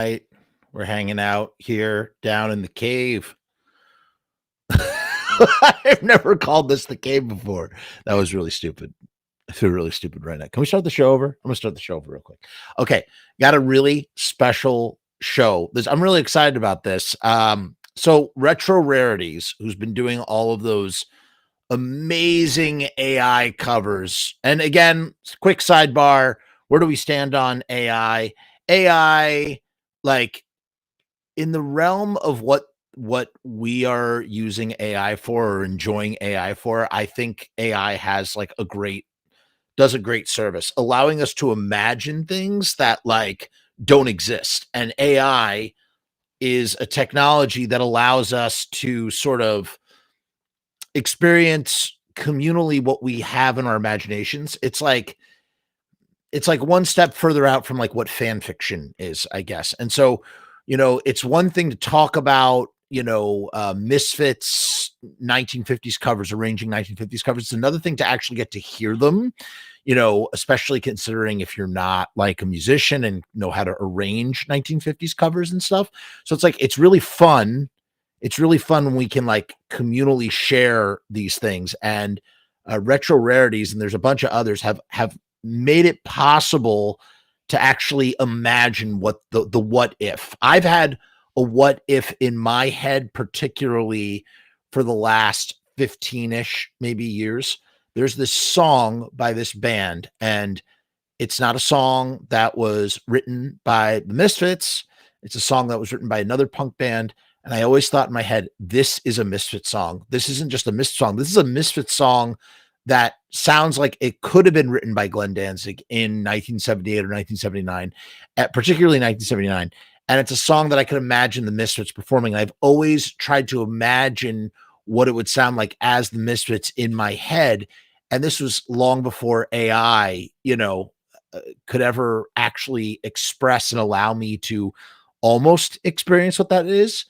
Right. We're hanging out here down in the cave. I've never called this the cave before. That was really stupid. I feel really stupid right now. Can we start the show over? I'm gonna start the show over real quick. Okay, got a really special show. I'm really excited about this. So Retro Rarities, who's been doing all of those amazing AI covers. And again, quick sidebar, where do we stand on AI? AI, like in the realm of what we are using AI for or enjoying AI for, I think AI has like does a great service, allowing us to imagine things that like don't exist. And AI is a technology that allows us to sort of experience communally what we have in our imaginations. It's like one step further out from like what fan fiction is, I guess. And so, it's one thing to talk about, Misfits 1950s covers, arranging 1950s covers. It's another thing to actually get to hear them, especially considering if you're not like a musician and know how to arrange 1950s covers and stuff. So it's like, it's really fun. It's really fun when we can like communally share these things. And Retro Rarities, and there's a bunch of others have made it possible to actually imagine what the what if. I've had a what if in my head, particularly for the last 15-ish maybe years. There's this song by this band, and it's not a song that was written by the Misfits. It's a song that was written by another punk band. And I always thought in my head, this is a Misfit song. This isn't just a Misfit song. This is a Misfit song that sounds like it could have been written by Glenn Danzig in 1978 or 1979, particularly 1979. And it's a song that I could imagine the Misfits performing. I've always tried to imagine what it would sound like as the Misfits in my head. And this was long before AI, could ever actually express and allow me to almost experience what that is.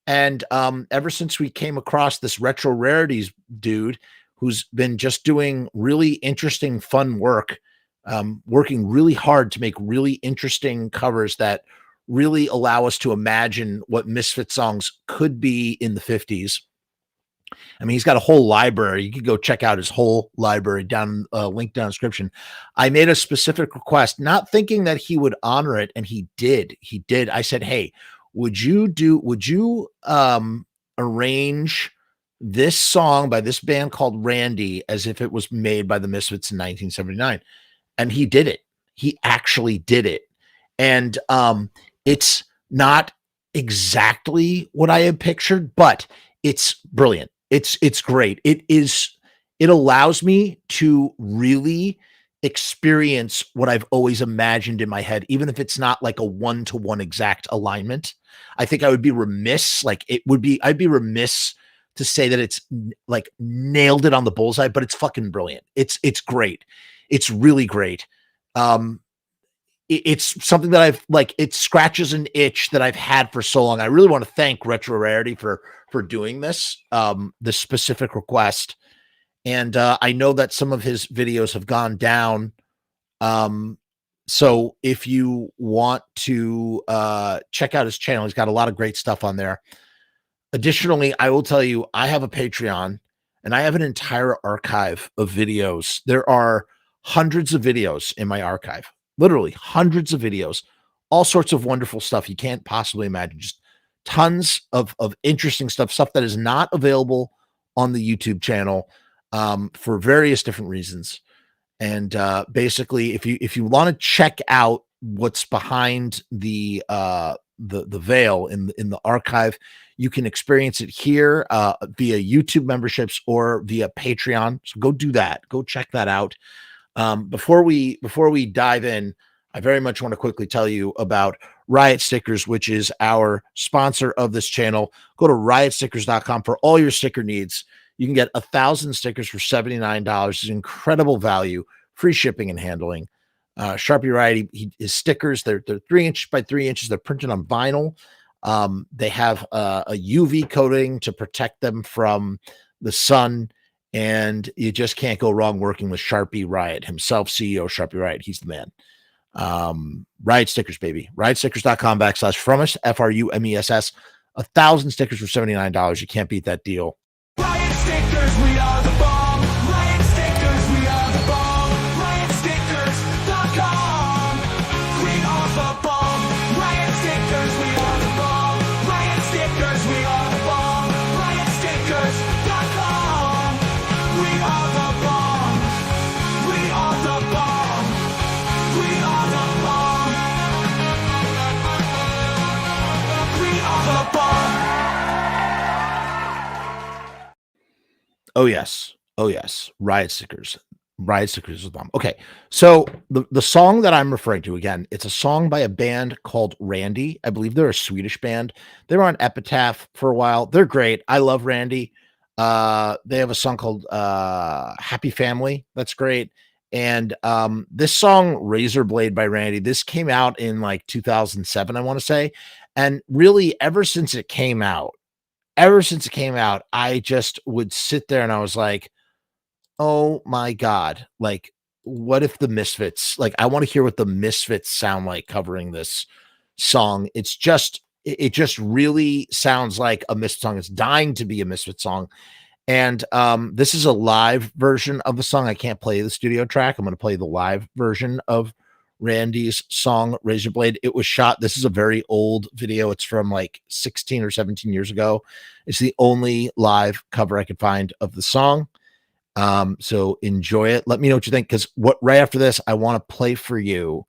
And ever since we came across this Retro Rarities dude who's been just doing really interesting, fun work, working really hard to make really interesting covers that really allow us to imagine what Misfit songs could be in the 50s. I mean, he's got a whole library. You could go check out his whole library down, link down description. I made a specific request, not thinking that he would honor it, and he did. He did. I said, "Hey, would you arrange this song by this band called Randy as if it was made by the Misfits in 1979?" And he did it. He actually did it. And it's not exactly what I had pictured, but it's brilliant. It's great. It allows me to really experience what I've always imagined in my head, even if it's not like a one-to-one exact alignment. I think I would be remiss, I'd be remiss to say that it's like nailed it on the bullseye, but it's fucking brilliant. It's great. It's really great. It's something that I've like, it scratches an itch that I've had for so long. I really want to thank Retro Rarity for doing this, this specific request. And I know that some of his videos have gone down. So if you want to check out his channel, he's got a lot of great stuff on there. Additionally, I will tell you, I have a Patreon and I have an entire archive of videos. There are hundreds of videos in my archive, literally hundreds of videos, all sorts of wonderful stuff you can't possibly imagine. Just tons of interesting stuff that is not available on the YouTube channel for various different reasons. And basically, if you want to check out what's behind the veil in the archive, you can experience it here via YouTube memberships or via Patreon. So go do that. Go check that out. Before we dive in, I very much want to quickly tell you about RIOT Stickers, which is our sponsor of this channel. Go to riotstickers.com for all your sticker needs. You can get 1,000 stickers for $79. It's incredible value, free shipping and handling. Sharpie Riot, his stickers, they're 3 inches by 3 inches. They're printed on vinyl. They have a UV coating to protect them from the sun. And you just can't go wrong working with Sharpie Riot himself, CEO Sharpie Riot. He's the man. Riot stickers, baby. Riotstickers.com/Frumess, Frumess. 1,000 stickers for $79. You can't beat that deal. Riot stickers, we are the bomb. Riot stickers, we are the bomb. RiotStickers.com. We are the bomb. Riot stickers, we are the bomb. Riot stickers, we are the bomb. RiotStickers.com. We are the bomb. We are the bomb. We are the bomb. We are the bomb. Oh yes. Oh yes. Riot stickers. Riot stickers is a bomb. Okay. So the song that I'm referring to, again, it's a song by a band called Randy. I believe they're a Swedish band. They were on Epitaph for a while. They're great. I love Randy. They have a song called Happy Family. That's great. And this song, Razor Blade by Randy, this came out in like 2007, I want to say. And really, ever since it came out, I just would sit there and I was like, oh my God, like, what if the Misfits, like, I want to hear what the Misfits sound like covering this song. It just really sounds like a Misfit song. It's dying to be a Misfit song. And this is a live version of the song. I can't play the studio track. I'm going to play the live version of Randy's song Razor Blade. It was shot. This is a very old video. It's from like 16 or 17 years ago. It's the only live cover I could find of the song. So enjoy it. Let me know what you think, because right after this, I want to play for you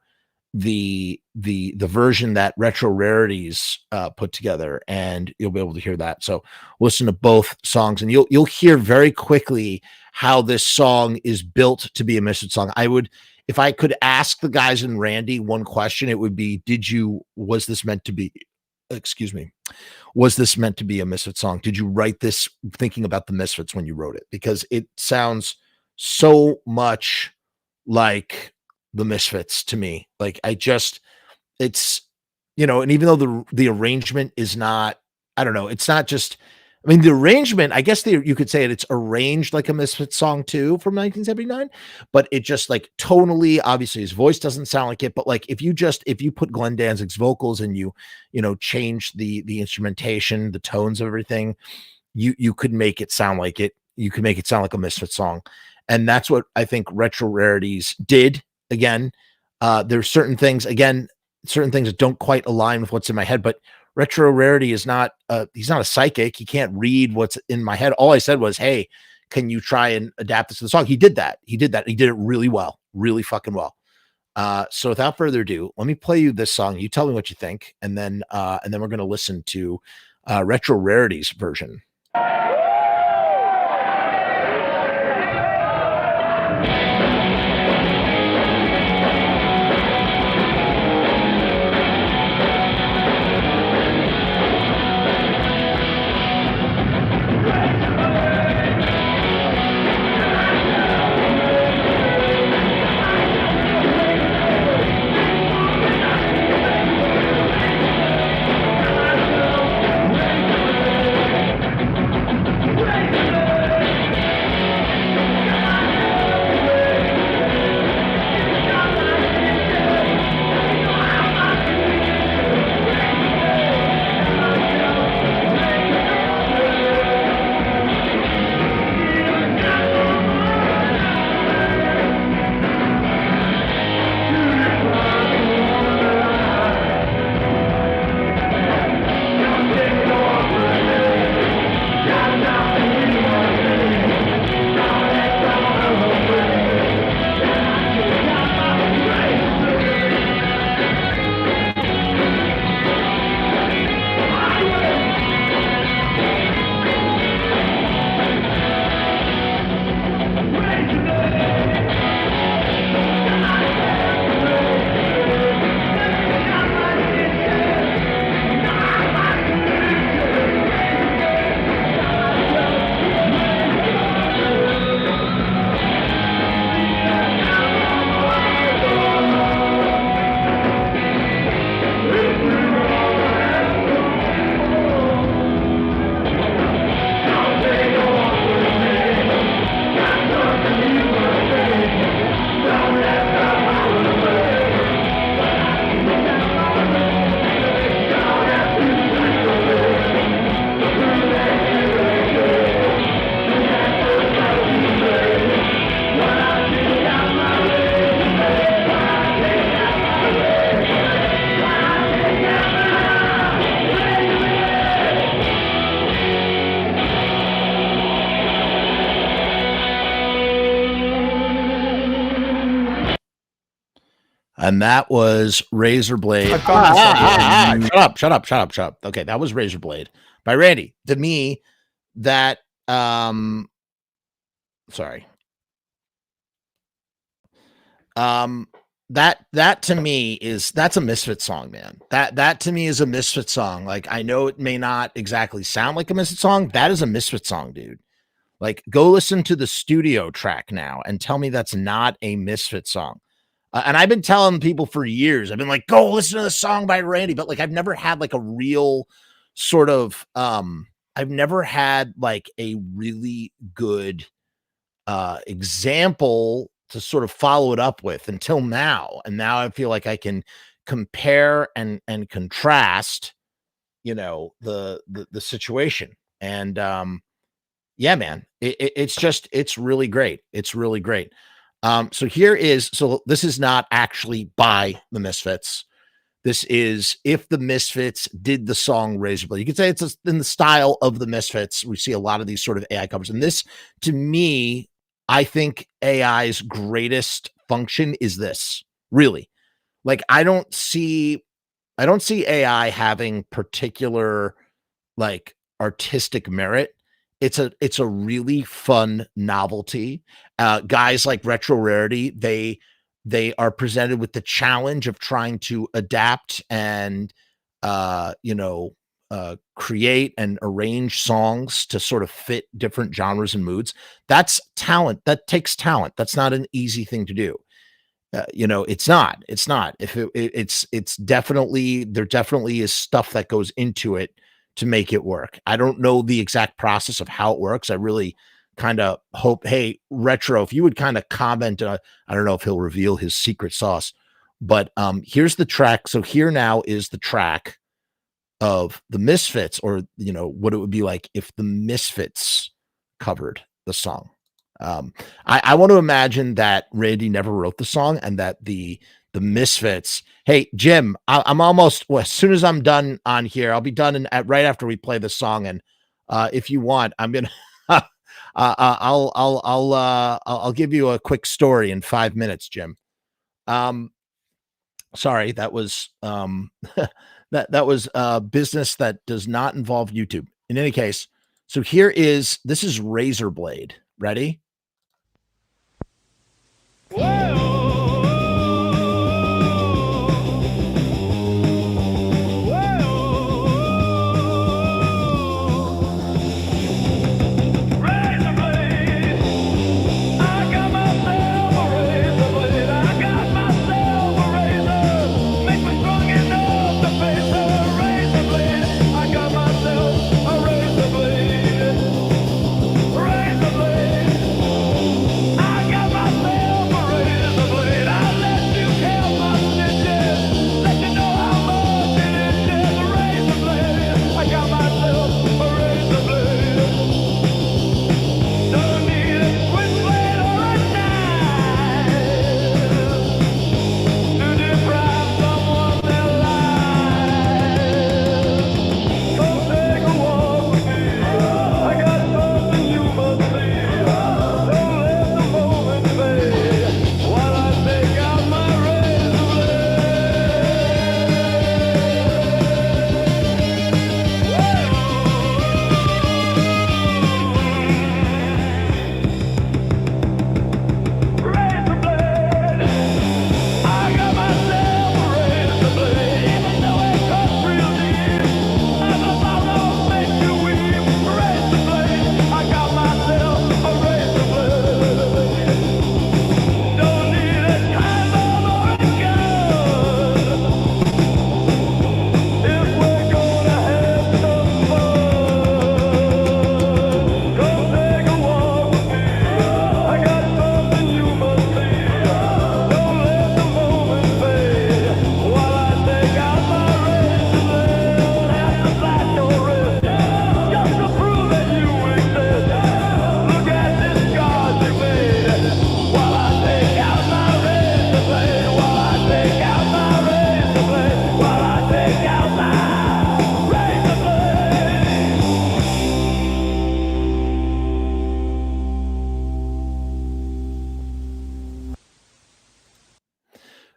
the version that Retro Rarities put together, and you'll be able to hear that. So listen to both songs, and you'll hear very quickly how this song is built to be a Misfits song. If I could ask the guys in Randy one question, it would be, was this meant to be a Misfits song? Did you write this thinking about the Misfits when you wrote it? Because it sounds so much like the Misfits to me. Like, it's, and even though the arrangement is not, I don't know, it's not just, I mean, the arrangement, I guess you could say it's arranged like a Misfits song too from 1979, but it just like tonally, obviously his voice doesn't sound like it, but like if you put Glenn Danzig's vocals and you change the instrumentation, the tones of everything, you could make it sound like it. You could make it sound like a Misfits song. And that's what I think Retro Rarities did. Again, there's certain things that don't quite align with what's in my head, but Retro Rarity is not, he's not a psychic. He can't read what's in my head. All I said was, hey, can you try and adapt this to the song? He did that. He did it really well, really fucking well. So without further ado, let me play you this song. You tell me what you think. And then we're going to listen to Retro Rarity's version. And that was Razorblade. I found myself Shut up. Okay, that was Razorblade by Randy. To me, that sorry. That to me that's a Misfit song, man. That to me is a Misfit song. Like, I know it may not exactly sound like a Misfit song. That is a Misfit song, dude. Like, go listen to the studio track now and tell me that's not a Misfit song. And I've been telling people for years, I've been like, go listen to the song by Randy, but like, I've never had like a real sort of, I've never had like a really good example to sort of follow it up with until now. And now I feel like I can compare and contrast, you know, the situation. And yeah, man, it's really great. It's really great. So this is not actually by the Misfits. This is if the Misfits did the song Razorblade. You could say it's in the style of the Misfits. We see a lot of these sort of AI covers. And this, to me, I think AI's greatest function is this. Really. Like, I don't see AI having particular like artistic merit. It's a really fun novelty. Guys like Retro Rarity, they are presented with the challenge of trying to adapt and create and arrange songs to sort of fit different genres and moods. That's talent. That takes talent. That's not an easy thing to do. It's not. If it's definitely, there definitely is stuff that goes into it to make it work. I don't know the exact process of how it works. I really kind of hope, hey, Retro, if you would kind of comment, I don't know if he'll reveal his secret sauce, but here's the track. So here now is the track of the Misfits, or, what it would be like if the Misfits covered the song. I want to imagine that Randy never wrote the song and that the Misfits. Hey, Jim, I'm almost, as soon as I'm done on here, I'll be done right after we play the song. And if you want, I'm gonna, I'll give you a quick story in 5 minutes, Jim. Sorry, that was that was business that does not involve YouTube. In any case, so this is Razorblade. Ready?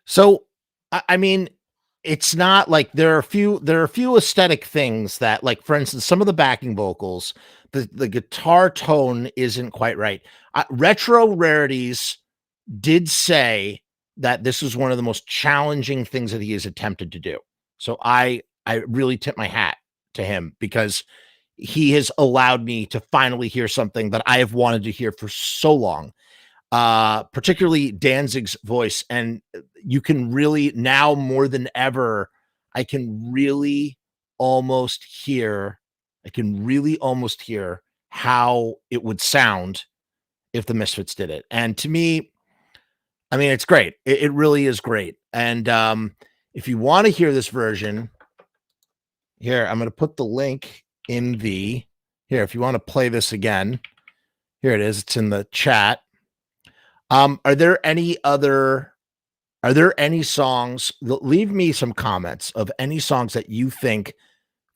So I mean, it's not like there are a few aesthetic things that, like, for instance, some of the backing vocals, the guitar tone isn't quite right. Retro Rarities did say that this is one of the most challenging things that he has attempted to do. So I really tip my hat to him because he has allowed me to finally hear something that I have wanted to hear for so long. Particularly Danzig's voice, and you can really now more than ever, I can really almost hear I can really almost hear how it would sound if the Misfits did it. And to me, I mean, it's great. It really is great. And if you want to hear this version, here, I'm going to put the link in the here. If you want to play this again, here it is. It's in the chat. Are there any other Are there any songs leave me some comments of any songs that you think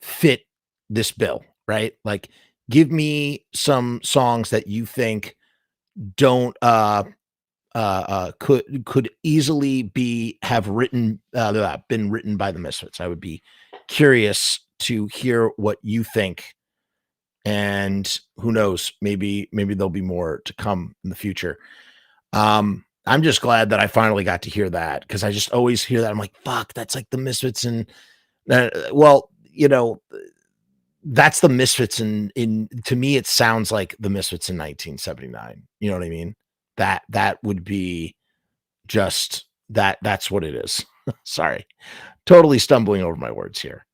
fit this bill, right? Like, give me some songs that you think don't, could easily been written by the Misfits. I would be curious to hear what you think, and who knows, maybe there'll be more to come in the future. I'm just glad that I finally got to hear that because I just always hear that. I'm like, fuck, that's like the Misfits. And well, that's the Misfits. In to me, it sounds like the Misfits in 1979. You know what I mean? That would be just that's what it is. Sorry. Totally stumbling over my words here.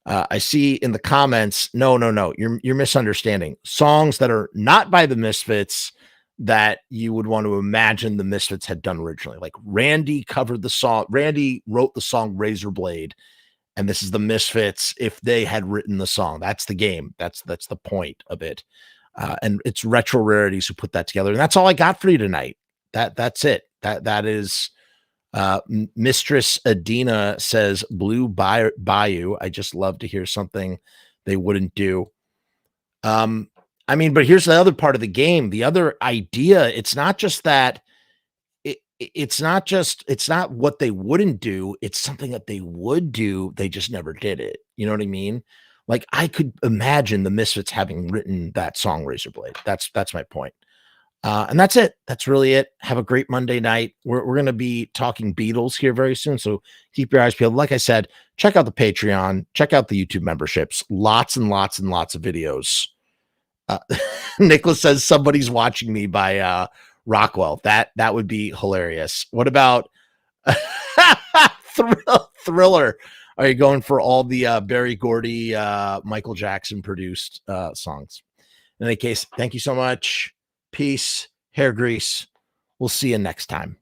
I see in the comments, no, you're misunderstanding. Songs that are not by the Misfits that you would want to imagine the Misfits had done originally. Like Randy covered the song, Randy wrote the song Razor Blade, and this is the Misfits if they had written the song. That's the game. That's the point of it. And it's Retro Rarities who put that together. And that's all I got for you tonight. That's it. That is Mistress Adina says Blue Bayou. I just love to hear something they wouldn't do. I mean, but here's the other part of the game. The other idea, it's not just that it's not what they wouldn't do. It's something that they would do. They just never did it. You know what I mean? Like I could imagine the Misfits having written that song Razor Blade. That's my point. And that's it. That's really it. Have a great Monday night. We're going to be talking Beatles here very soon. So keep your eyes peeled. Like I said, check out the Patreon, check out the YouTube memberships, lots and lots and lots of videos. Nicholas says somebody's watching me by Rockwell. That would be hilarious. What about Thriller? Are you going for all the Berry Gordy, Michael Jackson produced songs? In any case, thank you so much. Peace, hair grease. We'll see you next time.